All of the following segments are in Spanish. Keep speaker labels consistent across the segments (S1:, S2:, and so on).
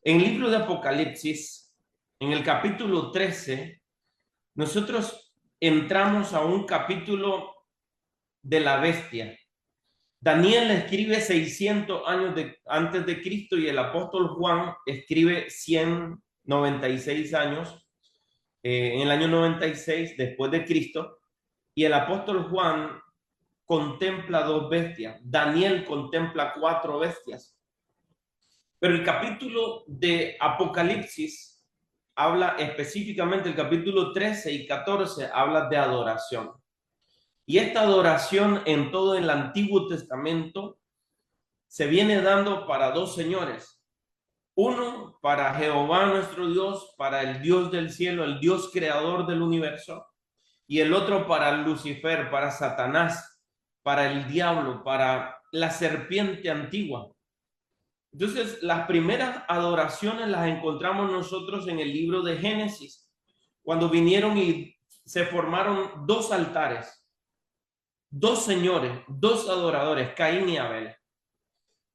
S1: En el libro de Apocalipsis, en el capítulo 13, nosotros entramos a un capítulo de la bestia. Daniel escribe 600 años antes de Cristo y el apóstol Juan escribe 196 años, en el año 96 después de Cristo, y el apóstol Juan contempla dos bestias. Daniel contempla cuatro bestias. Pero el capítulo de Apocalipsis habla específicamente, el capítulo 13 y 14 habla de adoración. Y esta adoración en todo el Antiguo Testamento se viene dando para dos señores. Uno para Jehová nuestro Dios, para el Dios del cielo, el Dios creador del universo. Y el otro para Lucifer, para Satanás, para el diablo, para la serpiente antigua. Entonces, las primeras adoraciones las encontramos nosotros en el libro de Génesis, cuando vinieron y se formaron dos altares, dos señores, dos adoradores, Caín y Abel.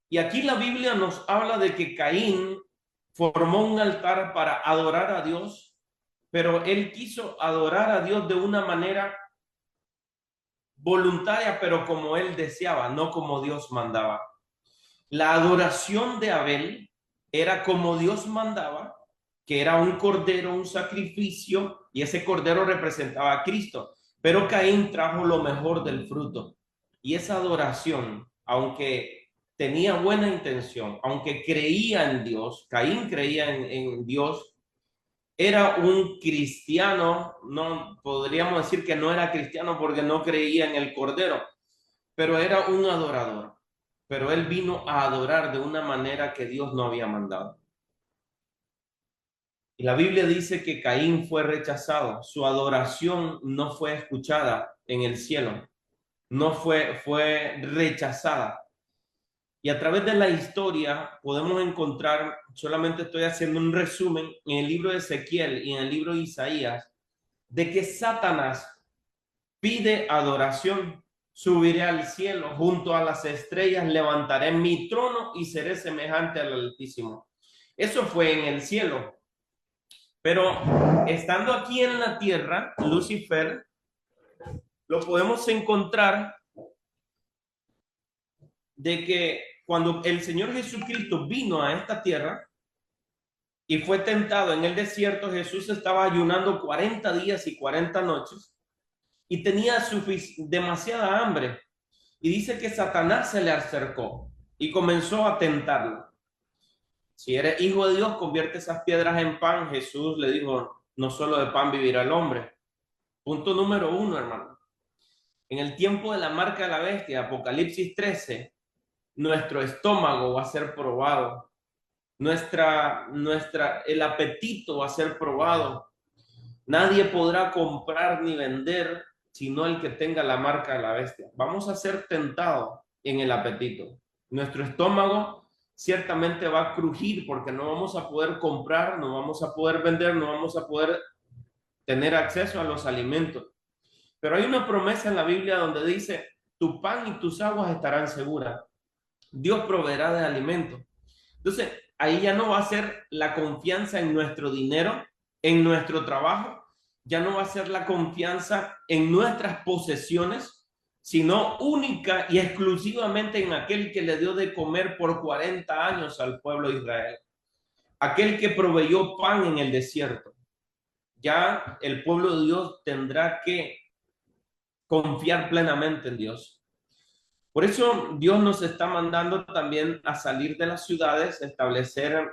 S1: Y aquí la Biblia nos habla de que Caín formó un altar para adorar a Dios, pero él quiso adorar a Dios de una manera voluntaria, pero como él deseaba, no como Dios mandaba. La adoración de Abel era como Dios mandaba, que era un cordero, un sacrificio, y ese cordero representaba a Cristo. Pero Caín trajo lo mejor del fruto. Y esa adoración, aunque tenía buena intención, aunque creía en Dios, Caín creía en Dios, era un cristiano, no podríamos decir que no era cristiano porque no creía en el cordero, pero era un adorador. Pero él vino a adorar de una manera que Dios no había mandado. Y la Biblia dice que Caín fue rechazado, su adoración no fue escuchada en el cielo, fue rechazada. Y a través de la historia podemos encontrar, solamente estoy haciendo un resumen, en el libro de Ezequiel y en el libro de Isaías, de que Satanás pide adoración. Subiré al cielo, junto a las estrellas levantaré mi trono y seré semejante al Altísimo. Eso fue en el cielo. Pero estando aquí en la tierra, Lucifer, lo podemos encontrar de que cuando el Señor Jesucristo vino a esta tierra y fue tentado en el desierto, Jesús estaba ayunando 40 días y 40 noches y tenía demasiada hambre. Y dice que Satanás se le acercó y comenzó a tentarlo. Si eres hijo de Dios, convierte esas piedras en pan. Jesús le dijo, no solo de pan vivirá el hombre. Punto número 1, hermano. En el tiempo de la marca de la bestia, Apocalipsis 13, nuestro estómago va a ser probado. El apetito va a ser probado. Nadie podrá comprar ni vender sino el que tenga la marca de la bestia. Vamos a ser tentados en el apetito. Nuestro estómago ciertamente va a crujir porque no vamos a poder comprar, no vamos a poder vender, no vamos a poder tener acceso a los alimentos. Pero hay una promesa en la Biblia donde dice, tu pan y tus aguas estarán seguras. Dios proveerá de alimento. Entonces, ahí ya no va a ser la confianza en nuestro dinero, en nuestro trabajo, ya no va a ser la confianza en nuestras posesiones, sino única y exclusivamente en aquel que le dio de comer por 40 años al pueblo de Israel, aquel que proveyó pan en el desierto. Ya el pueblo de Dios tendrá que confiar plenamente en Dios. Por eso Dios nos está mandando también a salir de las ciudades, establecer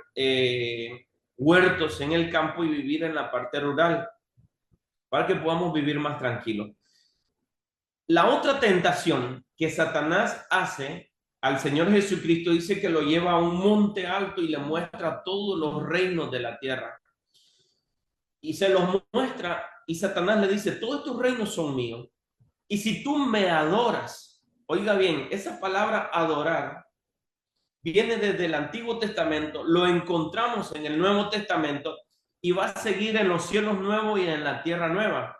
S1: huertos en el campo y vivir en la parte rural, para que podamos vivir más tranquilos. La otra tentación que Satanás hace al Señor Jesucristo, dice que lo lleva a un monte alto y le muestra todos los reinos de la tierra. Y se los muestra y Satanás le dice, todos estos reinos son míos. Y si tú me adoras, oiga bien, esa palabra adorar viene desde el Antiguo Testamento, lo encontramos en el Nuevo Testamento y va a seguir en los cielos nuevos y en la tierra nueva.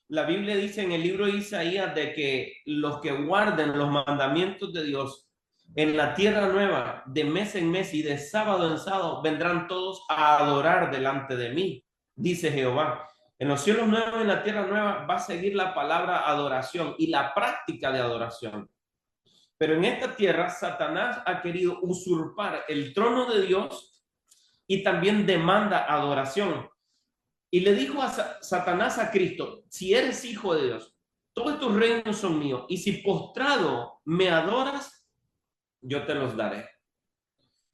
S1: La Biblia dice en el libro de Isaías de que los que guarden los mandamientos de Dios En la tierra nueva, de mes en mes y de sábado en sábado, vendrán todos a adorar delante de mí, dice Jehová. En los cielos nuevos, en la tierra nueva, va a seguir la palabra adoración y la práctica de adoración. Pero en esta tierra, Satanás ha querido usurpar el trono de Dios y también demanda adoración. Y le dijo a Satanás a Cristo: si eres hijo de Dios, todos tus reinos son míos, y si postrado me adoras, yo te los daré.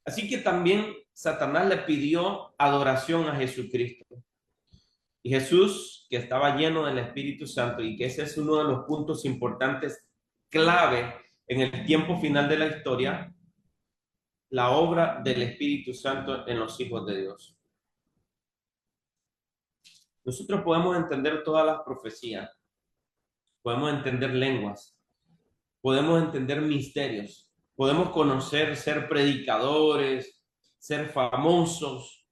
S1: Así que también Satanás le pidió adoración a Jesucristo. Y Jesús, que estaba lleno del Espíritu Santo, y que ese es uno de los puntos importantes, clave en el tiempo final de la historia, la obra del Espíritu Santo en los hijos de Dios. Nosotros podemos entender todas las profecías, podemos entender lenguas, podemos entender misterios, podemos conocer, ser predicadores, ser famosos,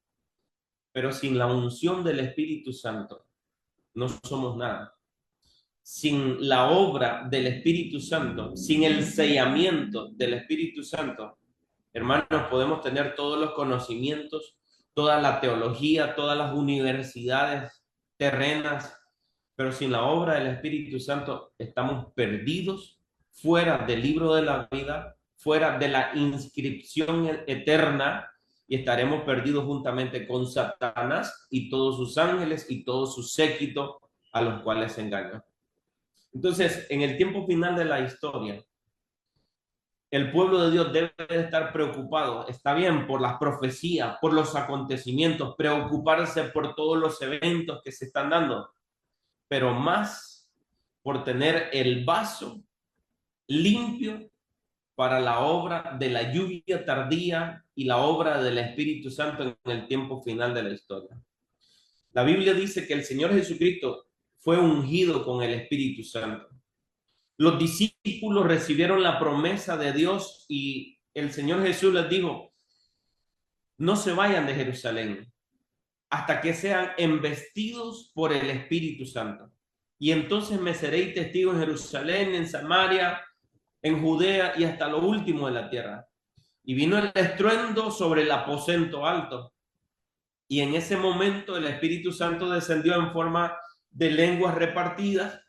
S1: pero sin la unción del Espíritu Santo no somos nada. Sin la obra del Espíritu Santo, sin el sellamiento del Espíritu Santo, hermanos, podemos tener todos los conocimientos, toda la teología, todas las universidades terrenas, pero sin la obra del Espíritu Santo estamos perdidos, fuera del libro de la vida, fuera de la inscripción eterna, y estaremos perdidos juntamente con Satanás y todos sus ángeles y todo su séquito a los cuales engañan. Entonces, en el tiempo final de la historia, el pueblo de Dios debe de estar preocupado, está bien, por las profecías, por los acontecimientos, preocuparse por todos los eventos que se están dando, pero más por tener el vaso limpio para la obra de la lluvia tardía y la obra del Espíritu Santo en el tiempo final de la historia. La Biblia dice que el Señor Jesucristo fue ungido con el Espíritu Santo. Los discípulos recibieron la promesa de Dios y el Señor Jesús les dijo: no se vayan de Jerusalén hasta que sean embestidos por el Espíritu Santo. Y entonces me seréis testigo en Jerusalén, en Samaria, en Judea y hasta lo último de la tierra. Y vino el estruendo sobre el aposento alto. Y en ese momento el Espíritu Santo descendió en forma de lenguas repartidas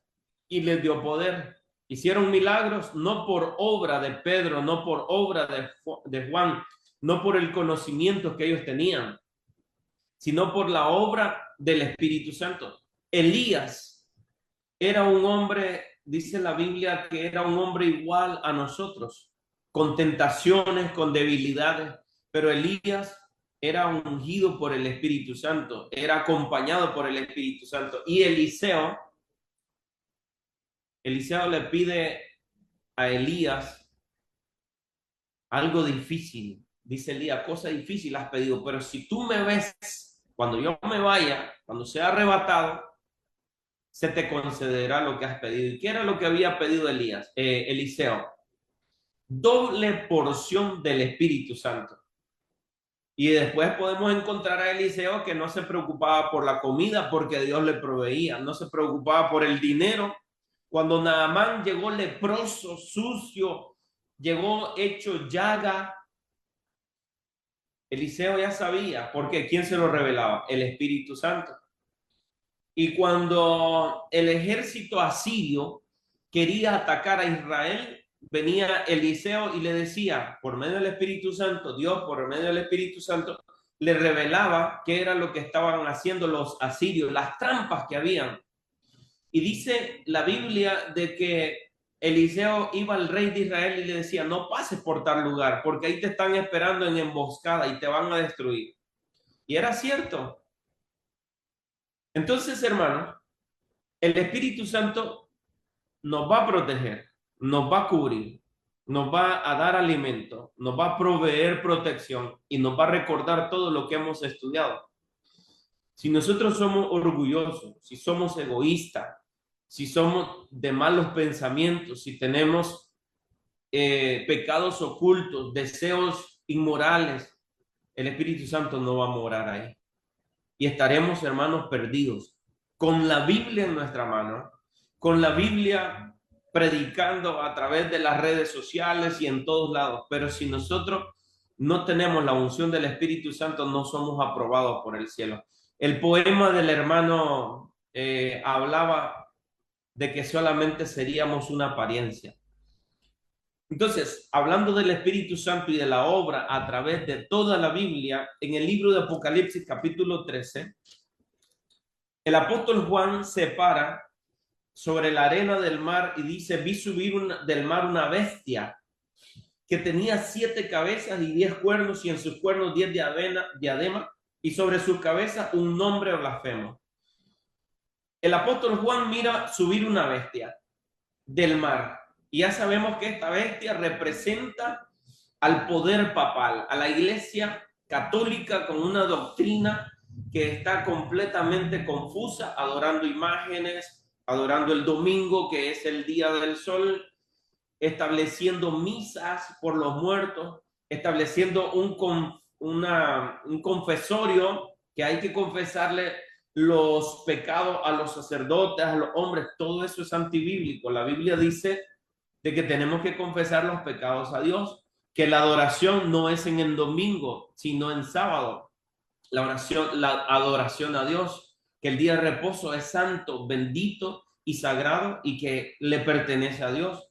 S1: y les dio poder. Hicieron milagros no por obra de Pedro, no por obra de Juan, no por el conocimiento que ellos tenían, sino por la obra del Espíritu Santo. Elías era un hombre, dice la Biblia, que era un hombre igual a nosotros, con tentaciones, con debilidades, pero Elías era ungido por el Espíritu Santo, era acompañado por el Espíritu Santo. Y Eliseo le pide a Elías algo difícil. Dice Elías: cosa difícil has pedido, pero si tú me ves cuando yo me vaya, cuando sea arrebatado, se te concederá lo que has pedido. ¿Y qué era lo que había pedido Eliseo? Doble porción del Espíritu Santo. Y después podemos encontrar a Eliseo que no se preocupaba por la comida porque Dios le proveía, no se preocupaba por el dinero. Cuando Naamán llegó leproso, sucio, llegó hecho llaga, Eliseo ya sabía, porque ¿quién se lo revelaba? El Espíritu Santo. Y cuando el ejército asirio quería atacar a Israel, venía Eliseo y le decía, por medio del Espíritu Santo, Dios por medio del Espíritu Santo, le revelaba qué era lo que estaban haciendo los asirios, las trampas que habían. Y dice la Biblia de que Eliseo iba al rey de Israel y le decía: no pases por tal lugar, porque ahí te están esperando en emboscada y te van a destruir. Y era cierto. Entonces, hermanos, el Espíritu Santo nos va a proteger, nos va a cubrir, nos va a dar alimento, nos va a proveer protección y nos va a recordar todo lo que hemos estudiado. Si nosotros somos orgullosos, si somos egoístas, si somos de malos pensamientos, si tenemos pecados ocultos, deseos inmorales, el Espíritu Santo no va a morar ahí. Y estaremos, hermanos, perdidos. Con la Biblia en nuestra mano, con la Biblia predicando a través de las redes sociales y en todos lados, pero si nosotros no tenemos la unción del Espíritu Santo, no somos aprobados por el cielo. El poema del hermano hablaba de que solamente seríamos una apariencia. Entonces, hablando del Espíritu Santo y de la obra a través de toda la Biblia, en el libro de Apocalipsis capítulo 13, el apóstol Juan se para sobre la arena del mar y dice: vi subir del mar una bestia que tenía 7 cabezas y 10 cuernos, y en sus cuernos 10 diademas, y sobre sus cabezas un nombre blasfemo. El apóstol Juan mira subir una bestia del mar, y ya sabemos que esta bestia representa al poder papal, a la iglesia católica con una doctrina que está completamente confusa, adorando imágenes, adorando el domingo, que es el día del sol, estableciendo misas por los muertos, estableciendo un confesorio que hay que confesarle los pecados a los sacerdotes, a los hombres. Todo eso es antibíblico. La Biblia dice de que tenemos que confesar los pecados a Dios, que la adoración no es en el domingo, sino en sábado. La adoración a Dios, que el día de reposo es santo, bendito y sagrado, y que le pertenece a Dios.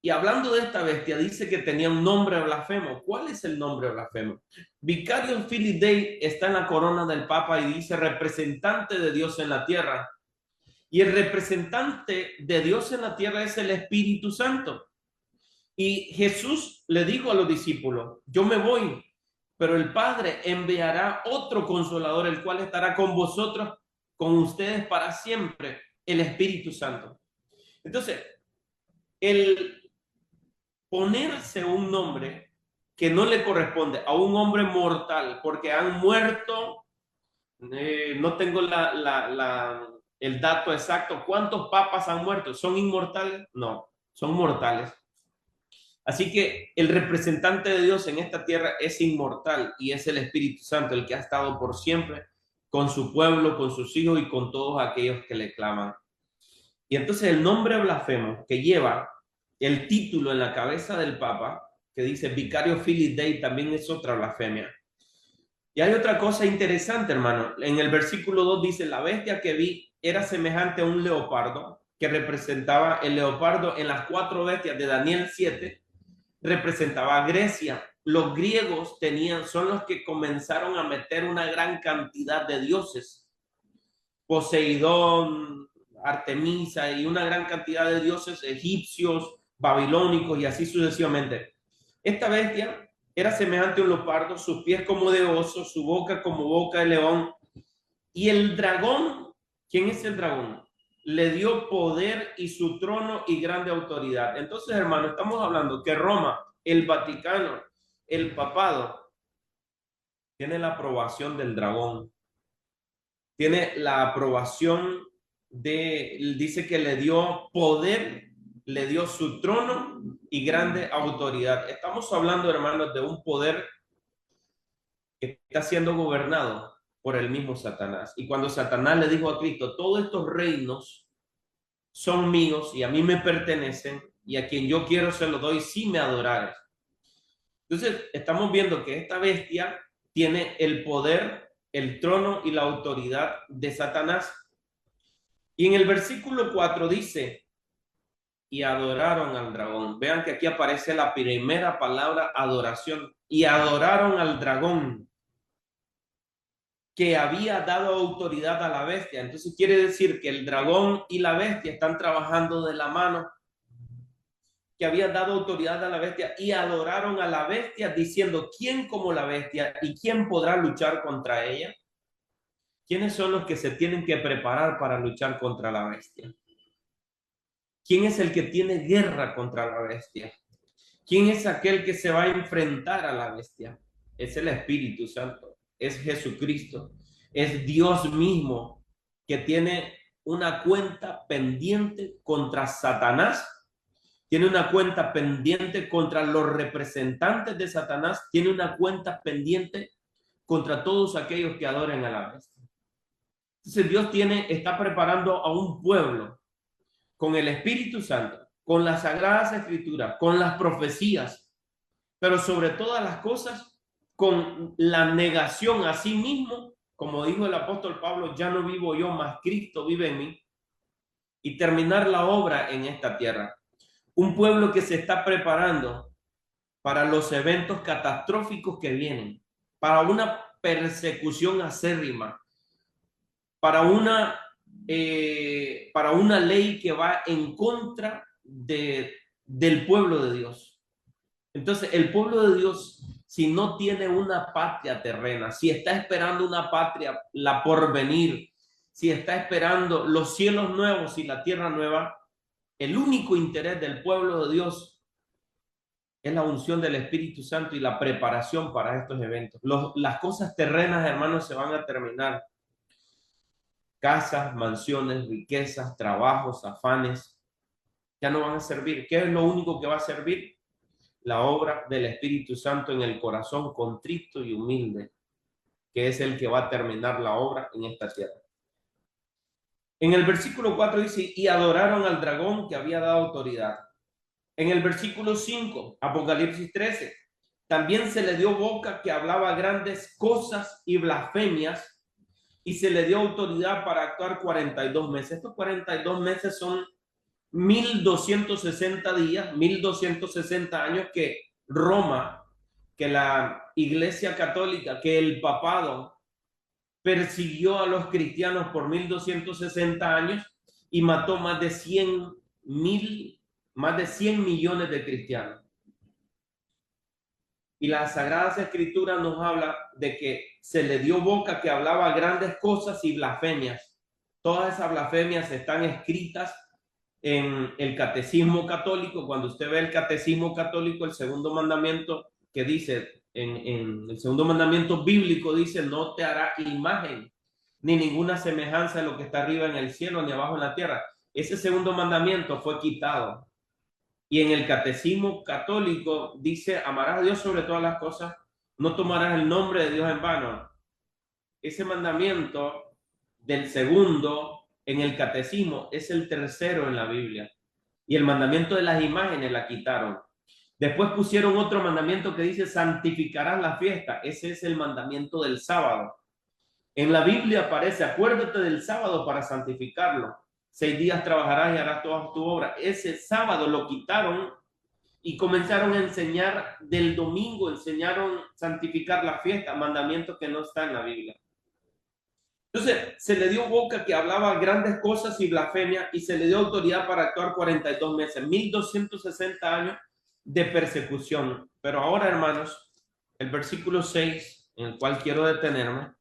S1: Y hablando de esta bestia, dice que tenía un nombre blasfemo. ¿Cuál es el nombre blasfemo? Vicario Filii Dei está en la corona del Papa y dice representante de Dios en la tierra. Y el representante de Dios en la tierra es el Espíritu Santo. Y Jesús le dijo a los discípulos: yo me voy, pero el Padre enviará otro consolador, el cual estará con vosotros, con ustedes para siempre, el Espíritu Santo. Entonces, el ponerse un nombre que no le corresponde a un hombre mortal, porque han muerto, no tengo el dato exacto, ¿cuántos papas han muerto? ¿Son inmortales? No, son mortales. Así que el representante de Dios en esta tierra es inmortal y es el Espíritu Santo, el que ha estado por siempre con su pueblo, con sus hijos y con todos aquellos que le claman. Y entonces el nombre blasfemo que lleva el título en la cabeza del Papa, que dice Vicario Filii Dei, también es otra blasfemia. Y hay otra cosa interesante, hermano. En el versículo 2 dice: la bestia que vi era semejante a un leopardo, que representaba el leopardo en las 4 bestias de Daniel 7, representaba a Grecia. Los griegos son los que comenzaron a meter una gran cantidad de dioses. Poseidón, Artemisa y una gran cantidad de dioses egipcios, babilónicos y así sucesivamente. Esta bestia era semejante a un leopardo, sus pies como de oso, su boca como boca de león. Y el dragón, ¿quién es el dragón? Le dio poder y su trono y grande autoridad. Entonces, hermano, estamos hablando que Roma, el Vaticano, el papado, tiene la aprobación del dragón. Tiene la aprobación dice que le dio poder, le dio su trono y grande autoridad. Estamos hablando, hermanos, de un poder que está siendo gobernado por el mismo Satanás. Y cuando Satanás le dijo a Cristo: todos estos reinos son míos y a mí me pertenecen, y a quien yo quiero se los doy si me adorares. Entonces, estamos viendo que esta bestia tiene el poder, el trono y la autoridad de Satanás. Y en el versículo 4 dice: y adoraron al dragón. Vean que aquí aparece la primera palabra, adoración. Y adoraron al dragón, que había dado autoridad a la bestia. Entonces quiere decir que el dragón y la bestia están trabajando de la mano, que había dado autoridad a la bestia, y adoraron a la bestia diciendo: ¿quién como la bestia y quién podrá luchar contra ella? ¿Quiénes son los que se tienen que preparar para luchar contra la bestia? ¿Quién es el que tiene guerra contra la bestia? ¿Quién es aquel que se va a enfrentar a la bestia? Es el Espíritu Santo, es Jesucristo, es Dios mismo, que tiene una cuenta pendiente contra Satanás, tiene una cuenta pendiente contra los representantes de Satanás, tiene una cuenta pendiente contra todos aquellos que adoren a la bestia. Entonces Dios está preparando a un pueblo con el Espíritu Santo, con las Sagradas Escrituras, con las profecías, pero sobre todas las cosas, con la negación a sí mismo, como dijo el apóstol Pablo, ya no vivo yo, mas Cristo vive en mí, y terminar la obra en esta tierra. Un pueblo que se está preparando para los eventos catastróficos que vienen, para una persecución acérrima, para una ley que va en contra del pueblo de Dios. Entonces, el pueblo de Dios, si no tiene una patria terrena, si está esperando una patria, la porvenir, si está esperando los cielos nuevos y la tierra nueva, el único interés del pueblo de Dios es la unción del Espíritu Santo y la preparación para estos eventos. Las cosas terrenas, hermanos, se van a terminar. Casas, mansiones, riquezas, trabajos, afanes, ya no van a servir. ¿Qué es lo único que va a servir? La obra del Espíritu Santo en el corazón contrito y humilde, que es el que va a terminar la obra en esta tierra. En el versículo 4 dice, y adoraron al dragón que había dado autoridad. En el versículo 5, Apocalipsis 13, también se le dio boca que hablaba grandes cosas y blasfemias, y se le dio autoridad para actuar 42 meses. Estos 42 meses son 1260 días, 1260 años que Roma, que la Iglesia Católica, que el papado persiguió a los cristianos por 1260 años y mató más de 100 millones de cristianos. Y las Sagradas Escrituras nos habla de que se le dio boca que hablaba grandes cosas y blasfemias. Todas esas blasfemias están escritas en el Catecismo Católico. Cuando usted ve el Catecismo Católico, el segundo mandamiento que dice, en el segundo mandamiento bíblico dice, no te hará imagen ni ninguna semejanza de lo que está arriba en el cielo ni abajo en la tierra. Ese segundo mandamiento fue quitado. Y en el Catecismo Católico dice, amarás a Dios sobre todas las cosas, no tomarás el nombre de Dios en vano. Ese mandamiento del segundo en el Catecismo es el tercero en la Biblia. Y el mandamiento de las imágenes la quitaron. Después pusieron otro mandamiento que dice, santificarás la fiesta. Ese es el mandamiento del sábado. En la Biblia aparece, acuérdate del sábado para santificarlo. 6 días trabajarás y harás toda tu obra. Ese sábado lo quitaron y comenzaron a enseñar del domingo, enseñaron santificar la fiesta, mandamiento que no está en la Biblia. Entonces, se le dio boca que hablaba grandes cosas y blasfemia, y se le dio autoridad para actuar 42 meses, 1260 años de persecución. Pero ahora, hermanos, el versículo 6, en el cual quiero detenerme,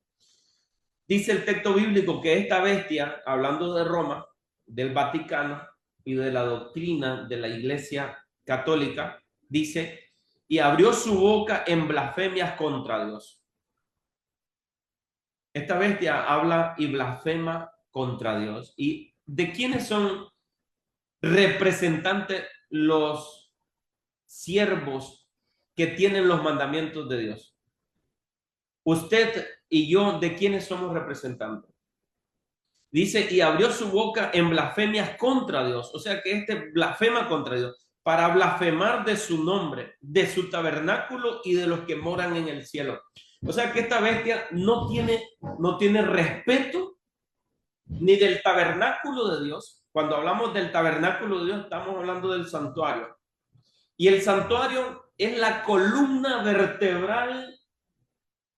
S1: dice el texto bíblico que esta bestia, hablando de Roma, del Vaticano y de la doctrina de la Iglesia Católica, dice, y abrió su boca en blasfemias contra Dios. Esta bestia habla y blasfema contra Dios. ¿Y de quiénes son representantes los siervos que tienen los mandamientos de Dios? Usted y yo, ¿de quiénes somos representantes? Dice, y abrió su boca en blasfemias contra Dios. O sea que este blasfema contra Dios para blasfemar de su nombre, de su tabernáculo y de los que moran en el cielo. O sea que esta bestia no tiene respeto ni del tabernáculo de Dios. Cuando hablamos del tabernáculo de Dios, estamos hablando del santuario. Y el santuario es la columna vertebral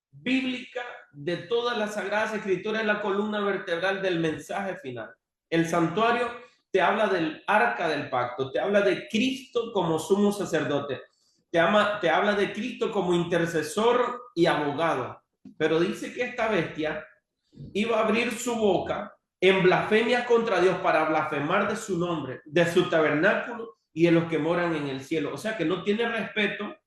S1: bíblica de todas las Sagradas Escrituras, es la columna vertebral del mensaje final. El santuario te habla del arca del pacto, te habla de Cristo como sumo sacerdote, te habla de Cristo como intercesor y abogado. Pero dice que esta bestia iba a abrir su boca en blasfemia contra Dios para blasfemar de su nombre, de su tabernáculo y de los que moran en el cielo. O sea que no tiene respeto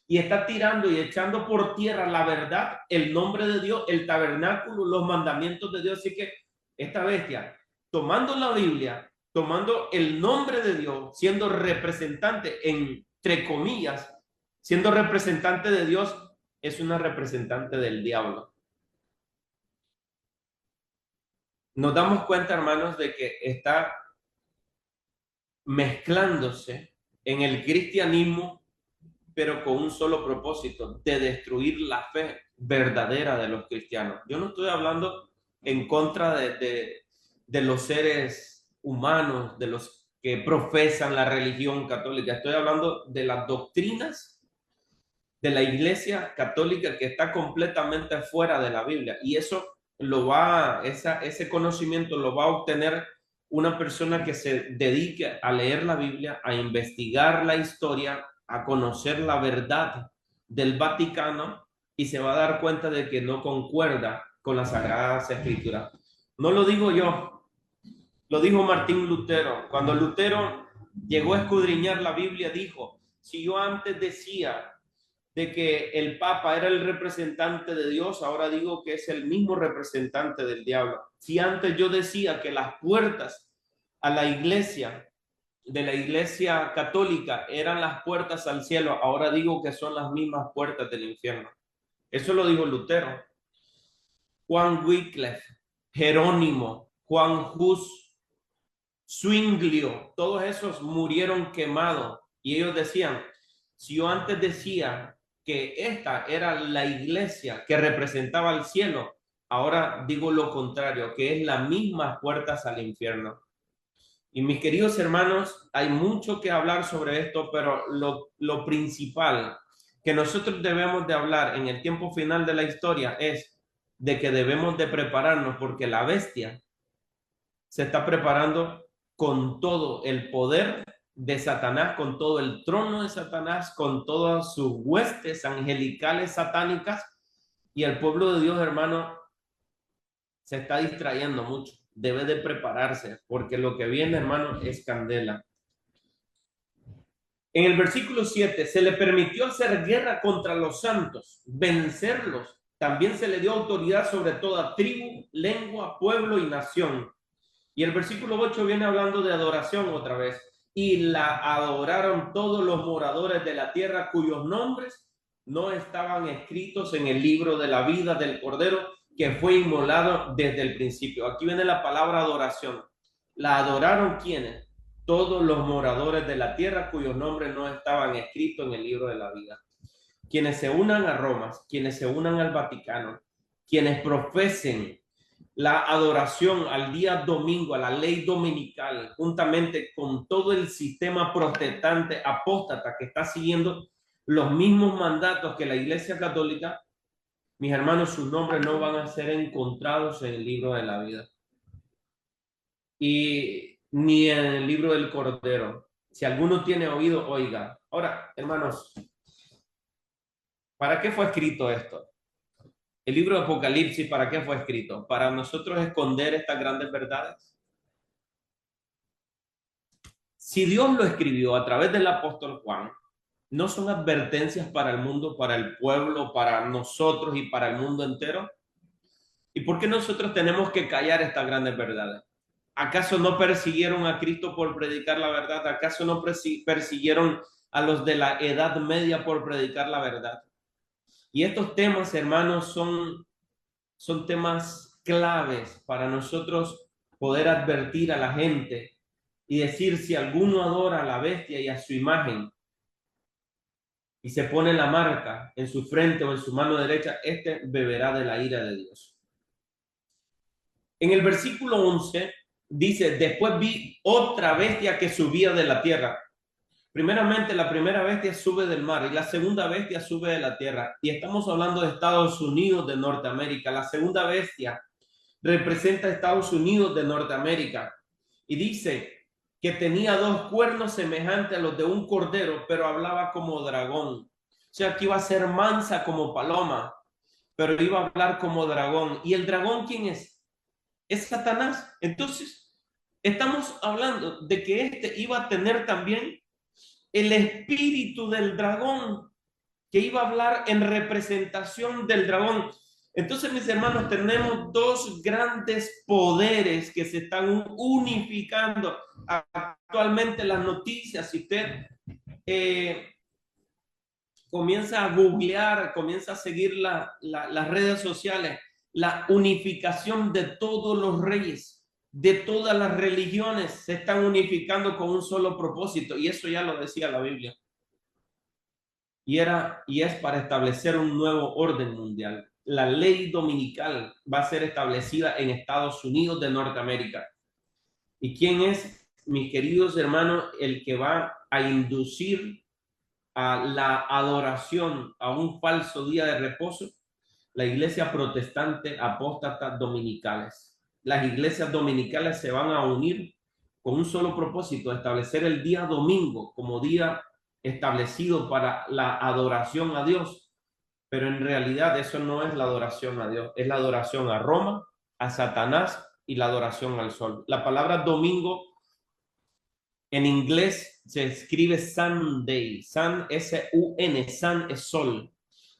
S1: y está tirando y echando por tierra la verdad, el nombre de Dios, el tabernáculo, los mandamientos de Dios. Así que esta bestia, tomando la Biblia, tomando el nombre de Dios, siendo representante, entre comillas, siendo representante de Dios, es una representante del diablo. Nos damos cuenta, hermanos, de que está mezclándose en el cristianismo, pero con un solo propósito, de destruir la fe verdadera de los cristianos. Yo no estoy hablando en contra de los seres humanos, de los que profesan la religión católica. Estoy hablando de las doctrinas de la Iglesia Católica que está completamente fuera de la Biblia. Y eso ese conocimiento lo va a obtener una persona que se dedique a leer la Biblia, a investigar la historia, a conocer la verdad del Vaticano, y se va a dar cuenta de que no concuerda con las Sagradas Escrituras. No lo digo yo, lo dijo Martín Lutero. Cuando Lutero llegó a escudriñar la Biblia, dijo: si yo antes decía de que el Papa era el representante de Dios, ahora digo que es el mismo representante del diablo. Si antes yo decía que las puertas a la iglesia, de la Iglesia Católica, eran las puertas al cielo, ahora digo que son las mismas puertas del infierno. Eso lo dijo Lutero. Juan Wycliffe, Jerónimo, Juan Hus, Zwinglio, todos esos murieron quemados, y ellos decían: si yo antes decía que esta era la iglesia que representaba el cielo, ahora digo lo contrario, que es las mismas puertas al infierno. Y mis queridos hermanos, hay mucho que hablar sobre esto, pero lo principal que nosotros debemos de hablar en el tiempo final de la historia es de que debemos de prepararnos, porque la bestia se está preparando con todo el poder de Satanás, con todo el trono de Satanás, con todas sus huestes angelicales satánicas, y el pueblo de Dios, hermano, se está distrayendo mucho. Debe de prepararse, porque lo que viene, hermano, es candela. En el versículo 7, se le permitió hacer guerra contra los santos, vencerlos. También se le dio autoridad sobre toda tribu, lengua, pueblo y nación. Y el versículo 8 viene hablando de adoración otra vez. Y la adoraron todos los moradores de la tierra cuyos nombres no estaban escritos en el libro de la vida del Cordero que fue inmolado desde el principio. Aquí viene la palabra adoración. ¿La adoraron quiénes? Todos los moradores de la tierra cuyos nombres no estaban escritos en el libro de la vida. Quienes se unan a Roma, quienes se unan al Vaticano, quienes profesen la adoración al día domingo, a la ley dominical, juntamente con todo el sistema protestante apóstata que está siguiendo los mismos mandatos que la Iglesia Católica, mis hermanos, sus nombres no van a ser encontrados en el libro de la vida y ni en el libro del Cordero. Si alguno tiene oído, oiga. Ahora, hermanos, ¿para qué fue escrito esto? El libro de Apocalipsis, ¿para qué fue escrito? ¿Para nosotros esconder estas grandes verdades? Si Dios lo escribió a través del apóstol Juan, ¿no son advertencias para el mundo, para el pueblo, para nosotros y para el mundo entero? ¿Y por qué nosotros tenemos que callar estas grandes verdades? ¿Acaso no persiguieron a Cristo por predicar la verdad? ¿Acaso no persiguieron a los de la Edad Media por predicar la verdad? Y estos temas, hermanos, son temas claves para nosotros poder advertir a la gente y decir: si alguno adora a la bestia y a su imagen y se pone la marca en su frente o en su mano derecha, este beberá de la ira de Dios. En el versículo 11 dice: después vi otra bestia que subía de la tierra. Primeramente, la primera bestia sube del mar y la segunda bestia sube de la tierra. Y estamos hablando de Estados Unidos de Norteamérica. La segunda bestia representa a Estados Unidos de Norteamérica. Y dice que tenía dos cuernos semejantes a los de un cordero, pero hablaba como dragón. O sea, que iba a ser mansa como paloma, pero iba a hablar como dragón. ¿Y el dragón quién es? Es Satanás. Entonces, estamos hablando de que este iba a tener también el espíritu del dragón, que iba a hablar en representación del dragón. Entonces, mis hermanos, tenemos dos grandes poderes que se están unificando. Actualmente las noticias, si usted comienza a googlear, comienza a seguir las redes sociales, la unificación de todos los reyes. de todas las religiones se están unificando con un solo propósito, y eso ya lo decía la Biblia. Y es para establecer un nuevo orden mundial. La ley dominical va a ser establecida en Estados Unidos de Norteamérica. ¿Y quién es, mis queridos hermanos, el que va a inducir a la adoración a un falso día de reposo? La iglesia protestante apóstata dominicales. Las iglesias dominicales se van a unir con un solo propósito: establecer el día domingo como día establecido para la adoración a Dios. Pero en realidad eso no es la adoración a Dios, es la adoración a Roma, a Satanás y la adoración al sol. La palabra domingo en inglés se escribe Sunday, Sun, S-U-N, Sun es sol,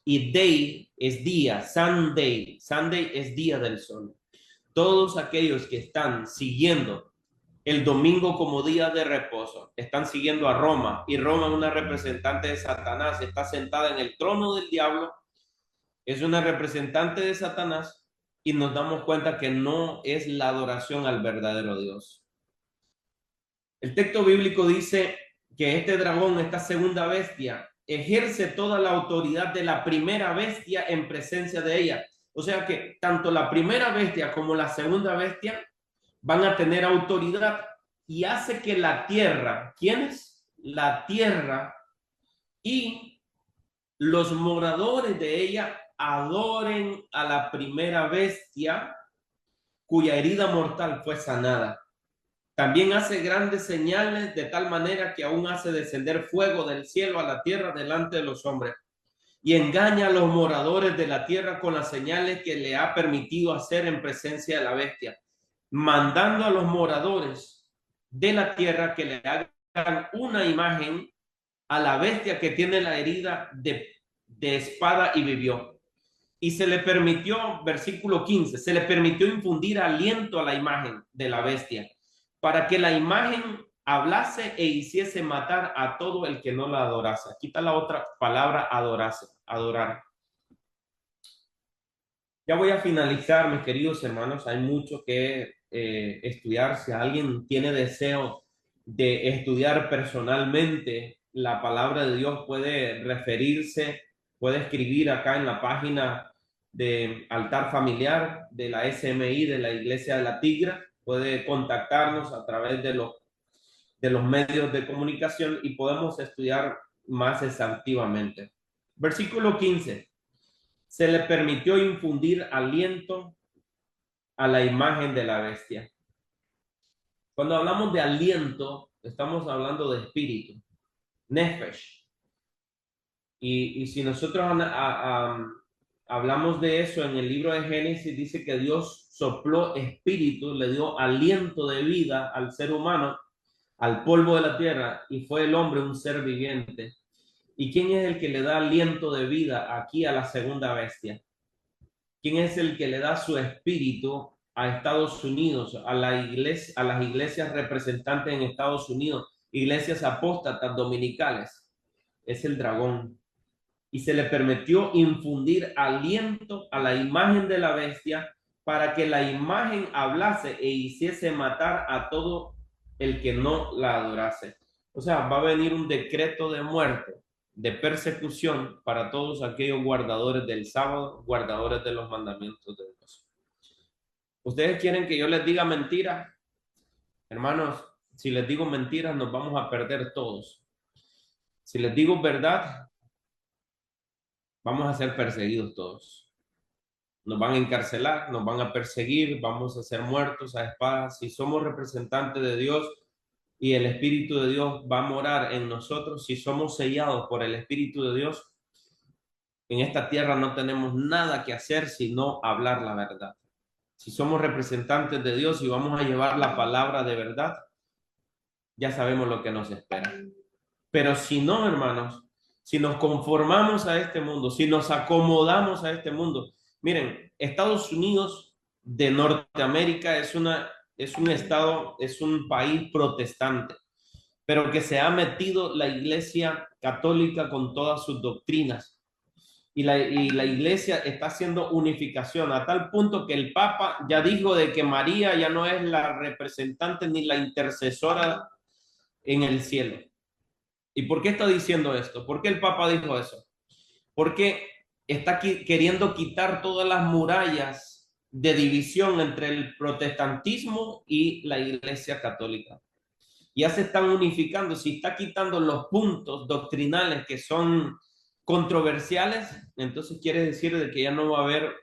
S1: y day es día, Sunday, Sunday es día del sol. Todos aquellos que están siguiendo el domingo como día de reposo están siguiendo a Roma, y Roma es una representante de Satanás, está sentada en el trono del diablo, es una representante de Satanás, y nos damos cuenta que no es la adoración al verdadero Dios. El texto bíblico dice que este dragón, esta segunda bestia, ejerce toda la autoridad de la primera bestia en presencia de ella. O sea que tanto la primera bestia como la segunda bestia van a tener autoridad, y hace que la tierra, ¿quiénes? La tierra y los moradores de ella adoren a la primera bestia cuya herida mortal fue sanada. También hace grandes señales, de tal manera que aún hace descender fuego del cielo a la tierra delante de los hombres, y engaña a los moradores de la tierra con las señales que le ha permitido hacer en presencia de la bestia, mandando a los moradores de la tierra que le hagan una imagen a la bestia que tiene la herida de espada y vivió. Y se le permitió, versículo 15, se le permitió infundir aliento a la imagen de la bestia, para que la imagen hablase e hiciese matar a todo el que no la adorase. Aquí está la otra palabra, adorase, adorar. Ya voy a finalizar, mis queridos hermanos. Hay mucho que estudiar. Si alguien tiene deseo de estudiar personalmente la palabra de Dios, puede referirse, puede escribir acá en la página de Altar Familiar de la SMI de la Iglesia de la Tigra. Puede contactarnos a través de los medios de comunicación y podemos estudiar más exhaustivamente. Versículo 15. Se le permitió infundir aliento a la imagen de la bestia. Cuando hablamos de aliento, estamos hablando de espíritu, nefesh. Y si nosotros hablamos de eso en el libro de Génesis, dice que Dios sopló espíritu, le dio aliento de vida al ser humano, al polvo de la tierra, y fue el hombre un ser viviente. ¿Y quién es el que le da aliento de vida aquí a la segunda bestia? ¿Quién es el que le da su espíritu a Estados Unidos, a las iglesias representantes en Estados Unidos, iglesias apóstatas dominicales? Es el dragón. Y se le permitió infundir aliento a la imagen de la bestia, para que la imagen hablase e hiciese matar a todo el que no la adorase. O sea, va a venir un decreto de muerte, de persecución para todos aquellos guardadores del sábado, guardadores de los mandamientos de Dios. ¿Ustedes quieren que yo les diga mentiras? Hermanos, si les digo mentiras nos vamos a perder todos. Si les digo verdad, vamos a ser perseguidos todos. Nos van a encarcelar, nos van a perseguir, vamos a ser muertos a espadas. Si somos representantes de Dios y el Espíritu de Dios va a morar en nosotros, si somos sellados por el Espíritu de Dios, en esta tierra no tenemos nada que hacer sino hablar la verdad. Si somos representantes de Dios y vamos a llevar la palabra de verdad, ya sabemos lo que nos espera. Pero si no, hermanos, si nos conformamos a este mundo, si nos acomodamos a este mundo, miren, Estados Unidos de Norteamérica es un estado, es un país protestante, pero que se ha metido la Iglesia Católica con todas sus doctrinas. y la iglesia está haciendo unificación a tal punto que el Papa ya dijo de que María ya no es la representante ni la intercesora en el cielo. ¿Y por qué está diciendo esto? ¿Por qué el Papa dijo eso? Porque está queriendo quitar todas las murallas de división entre el protestantismo y la iglesia católica. Ya se están unificando, si está quitando los puntos doctrinales que son controversiales, entonces quiere decir de que ya no va a haber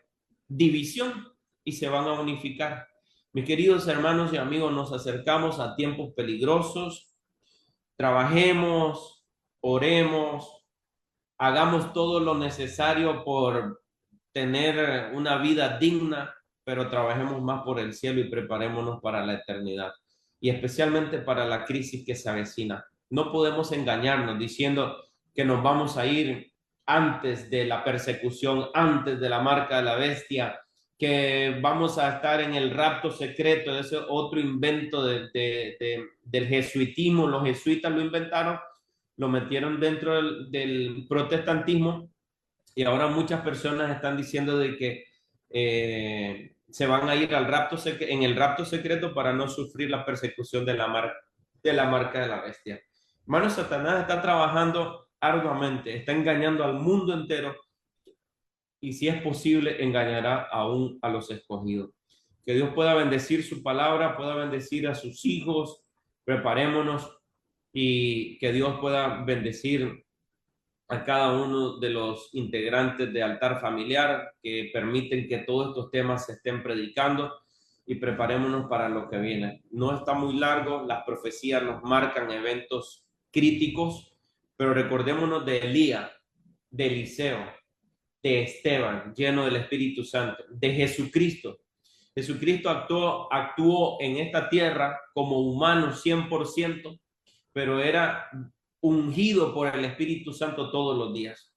S1: división y se van a unificar. Mis queridos hermanos y amigos, nos acercamos a tiempos peligrosos. Trabajemos, oremos, hagamos todo lo necesario por tener una vida digna, pero trabajemos más por el cielo y preparémonos para la eternidad y especialmente para la crisis que se avecina. No podemos engañarnos diciendo que nos vamos a ir antes de la persecución, antes de la marca de la bestia, que vamos a estar en el rapto secreto, ese otro invento del jesuitismo. Los jesuitas lo inventaron, lo metieron dentro del protestantismo y ahora muchas personas están diciendo de que se van a ir al rapto en el rapto secreto para no sufrir la persecución de la marca de la bestia. Hermano, Satanás está trabajando arduamente, está engañando al mundo entero y si es posible engañará aún a los escogidos. Que Dios pueda bendecir su palabra, pueda bendecir a sus hijos, preparémonos y que Dios pueda bendecir a cada uno de los integrantes de Altar Familiar que permiten que todos estos temas se estén predicando y preparémonos para lo que viene. No está muy largo, las profecías nos marcan eventos críticos, pero recordémonos de Elías, de Eliseo, de Esteban, lleno del Espíritu Santo, de Jesucristo. Jesucristo actuó en esta tierra como humano 100%, pero era ungido por el Espíritu Santo todos los días.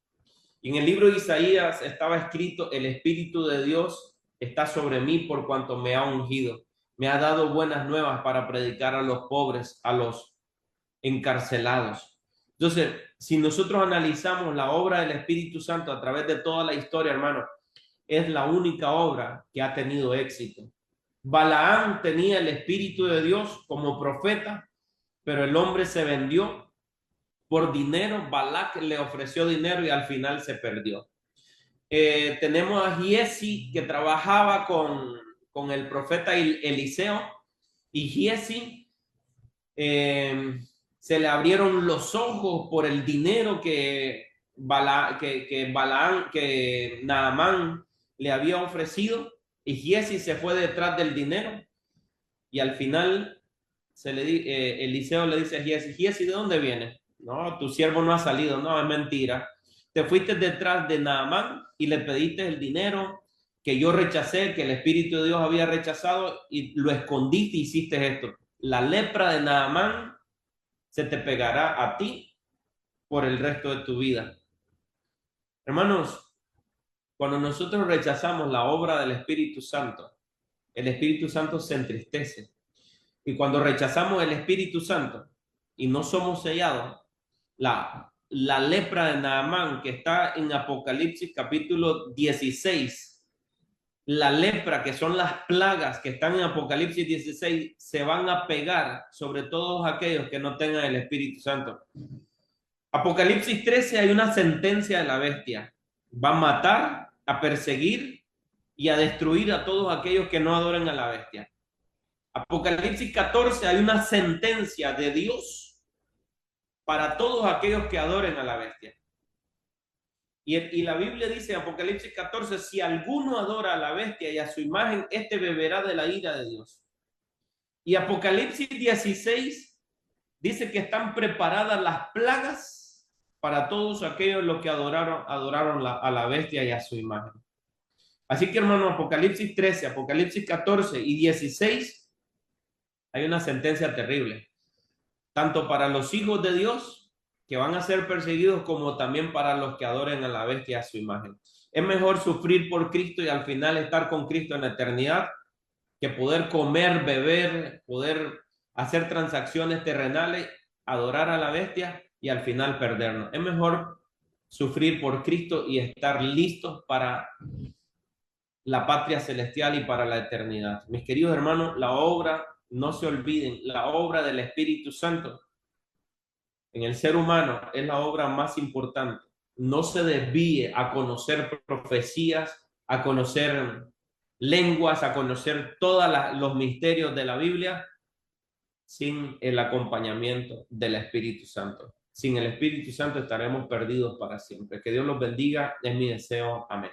S1: Y en el libro de Isaías estaba escrito: el Espíritu de Dios está sobre mí por cuanto me ha ungido. Me ha dado buenas nuevas para predicar a los pobres, a los encarcelados. Entonces, si nosotros analizamos la obra del Espíritu Santo a través de toda la historia, hermano, es la única obra que ha tenido éxito. Balaán tenía el Espíritu de Dios como profeta, pero el hombre se vendió por dinero. Balac le ofreció dinero y al final se perdió. Tenemos a Giesi que trabajaba con el profeta Eliseo y Giesi se le abrieron los ojos por el dinero que Naamán le había ofrecido y Giesi se fue detrás del dinero y al final Eliseo le dice a Giesi: Giesi, ¿de dónde vienes? No, tu siervo no ha salido. No, es mentira. Te fuiste detrás de Naamán y le pediste el dinero que yo rechacé, que el Espíritu de Dios había rechazado, y lo escondiste y hiciste esto. La lepra de Naamán se te pegará a ti por el resto de tu vida. Hermanos, cuando nosotros rechazamos la obra del Espíritu Santo, el Espíritu Santo se entristece. Y cuando rechazamos el Espíritu Santo y no somos sellados, la lepra de Naamán que está en Apocalipsis capítulo 16, la lepra, que son las plagas que están en Apocalipsis 16, se van a pegar sobre todos aquellos que no tengan el Espíritu Santo. Apocalipsis 13 hay una sentencia de la bestia. Va a matar, a perseguir y a destruir a todos aquellos que no adoren a la bestia. Apocalipsis 14 hay una sentencia de Dios para todos aquellos que adoren a la bestia. Y la Biblia dice en Apocalipsis 14: si alguno adora a la bestia y a su imagen, este beberá de la ira de Dios. Y Apocalipsis 16 dice que están preparadas las plagas para todos aquellos los que adoraron a la bestia y a su imagen. Así que, hermano, Apocalipsis 13, Apocalipsis 14 y 16 hay una sentencia terrible, tanto para los hijos de Dios que van a ser perseguidos como también para los que adoren a la bestia a su imagen. Es mejor sufrir por Cristo y al final estar con Cristo en la eternidad que poder comer, beber, poder hacer transacciones terrenales, adorar a la bestia y al final perdernos. Es mejor sufrir por Cristo y estar listos para la patria celestial y para la eternidad. Mis queridos hermanos, la obra, no se olviden, la obra del Espíritu Santo en el ser humano es la obra más importante. No se desvíe a conocer profecías, a conocer lenguas, a conocer todos los misterios de la Biblia sin el acompañamiento del Espíritu Santo. Sin el Espíritu Santo estaremos perdidos para siempre. Que Dios los bendiga, es mi deseo. Amén.